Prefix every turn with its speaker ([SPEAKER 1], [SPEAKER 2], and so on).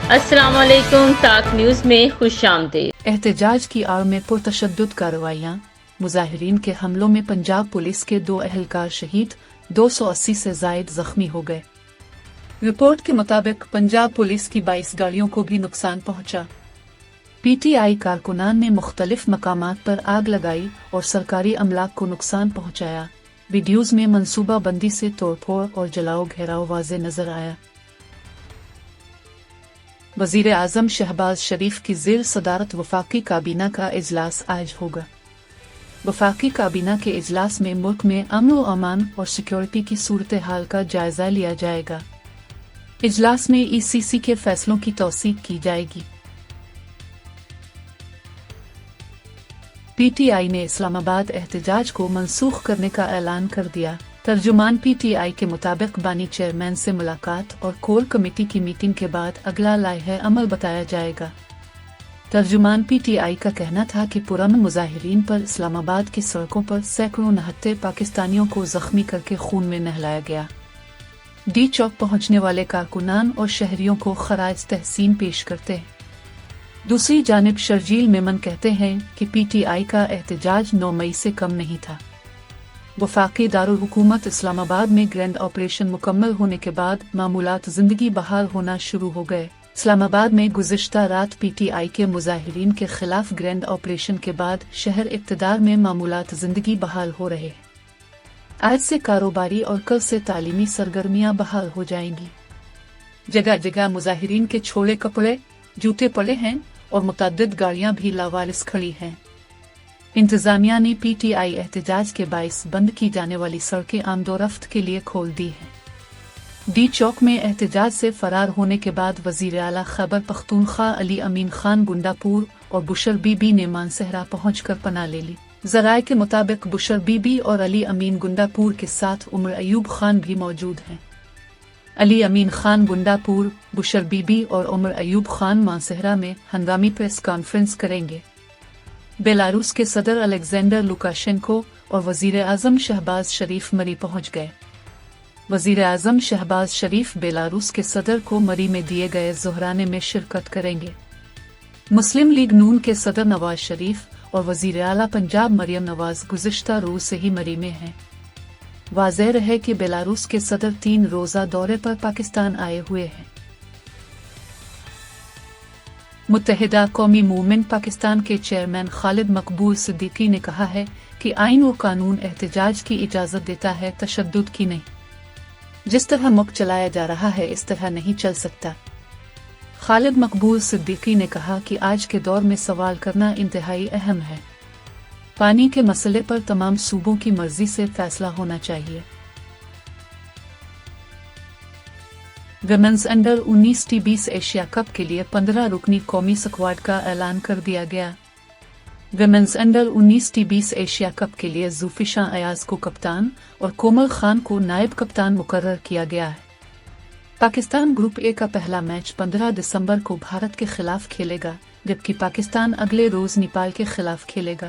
[SPEAKER 1] السلام علیکم، تاک نیوز میں خوش آمدید۔
[SPEAKER 2] احتجاج کی آڑ میں پرتشدد کارروائیاں، مظاہرین کے حملوں میں پنجاب پولیس کے 2 اہلکار شہید، 280 سے زائد زخمی ہو گئے۔ رپورٹ کے مطابق پنجاب پولیس کی 22 گاڑیوں کو بھی نقصان پہنچا۔ پی ٹی آئی کارکنان نے مختلف مقامات پر آگ لگائی اور سرکاری املاک کو نقصان پہنچایا۔ ویڈیوز میں منصوبہ بندی سے توڑ پھوڑ اور جلاؤ گھیراؤ واضح نظر آیا۔ وزیر اعظم شہباز شریف کی زیر صدارت وفاقی کابینہ کا اجلاس آج ہوگا۔ وفاقی کابینہ کے اجلاس میں ملک میں امن و امان اور سیکیورٹی کی صورتحال کا جائزہ لیا جائے گا۔ اجلاس میں ای سی سی کے فیصلوں کی توثیق کی جائے گی۔ پی ٹی آئی نے اسلام آباد احتجاج کو منسوخ کرنے کا اعلان کر دیا۔ ترجمان پی ٹی آئی کے مطابق بانی چیئرمین سے ملاقات اور کور کمیٹی کی میٹنگ کے بعد اگلا لائحہ عمل بتایا جائے گا۔ ترجمان پی ٹی آئی کا کہنا تھا کہ پرامن مظاہرین پر اسلام آباد کی سڑکوں پر سینکڑوں نہتے پاکستانیوں کو زخمی کر کے خون میں نہلایا گیا۔ ڈی چوک پہنچنے والے کارکنان اور شہریوں کو خراج تحسین پیش کرتے ہیں۔ دوسری جانب شرجیل میمن کہتے ہیں کہ پی ٹی آئی کا احتجاج 9 مئی سے کم نہیں تھا۔ وفاقی دارالحکومت اسلام آباد میں گرینڈ آپریشن مکمل ہونے کے بعد معمولات زندگی بحال ہونا شروع ہو گئے۔ اسلام آباد میں گزشتہ رات پی ٹی آئی کے مظاہرین کے خلاف گرینڈ آپریشن کے بعد شہر اقتدار میں معمولات زندگی بحال ہو رہے ہیں۔ آج سے کاروباری اور کل سے تعلیمی سرگرمیاں بحال ہو جائیں گی۔ جگہ جگہ مظاہرین کے چھوڑے کپڑے، جوتے پڑے ہیں اور متعدد گاڑیاں بھی لاوارث کھڑی ہیں۔ انتظامیہ نے پی ٹی آئی احتجاج کے باعث بند کی جانے والی سڑکیں آمد و رفت کے لیے کھول دی ہیں۔ ڈی چوک میں احتجاج سے فرار ہونے کے بعد وزیر اعلیٰ خیبر پختونخوا علی امین خان گنڈا پور اور بشر بی بی نے مانسہرہ پہنچ کر پناہ لے لی۔ ذرائع کے مطابق بشر بی بی اور علی امین گنڈا پور کے ساتھ عمر ایوب خان بھی موجود ہیں۔ علی امین خان گنڈا پور، بشر بی بی اور عمر ایوب خان مانسہرہ میں ہنگامی پریس کانفرنس کریں گے۔ بیلاروس کے صدر الیگزینڈر لوکاشینکو اور وزیر اعظم شہباز شریف مری پہنچ گئے۔ وزیر اعظم شہباز شریف بیلاروس کے صدر کو مری میں دیے گئے ظہرانے میں شرکت کریں گے۔ مسلم لیگ نون کے صدر نواز شریف اور وزیر اعلیٰ پنجاب مریم نواز گزشتہ روز سے ہی مری میں ہیں۔ واضح رہے کہ بیلاروس کے صدر 3 روزہ دورے پر پاکستان آئے ہوئے ہیں۔ متحدہ قومی موومنٹ پاکستان کے چیئرمین خالد مقبول صدیقی نے کہا ہے کہ آئین و قانون احتجاج کی اجازت دیتا ہے، تشدد کی نہیں۔ جس طرح ملک چلایا جا رہا ہے اس طرح نہیں چل سکتا۔ خالد مقبول صدیقی نے کہا کہ آج کے دور میں سوال کرنا انتہائی اہم ہے۔ پانی کے مسئلے پر تمام صوبوں کی مرضی سے فیصلہ ہونا چاہیے۔ ویمنز انڈر 19 ٹی20 ایشیا کپ کے لیے 15 رکنی قومی اسکواڈ کا اعلان کر دیا گیا۔ ویمنز انڈر 19 ٹی20 ایشیا کپ کے لیے زوفیشاں ایاز کو کپتان اور کومل خان کو نائب کپتان مقرر کیا گیا ہے۔ پاکستان گروپ اے کا پہلا میچ 15 دسمبر کو بھارت کے خلاف کھیلے گا، جبکہ پاکستان اگلے روز نیپال کے خلاف کھیلے گا۔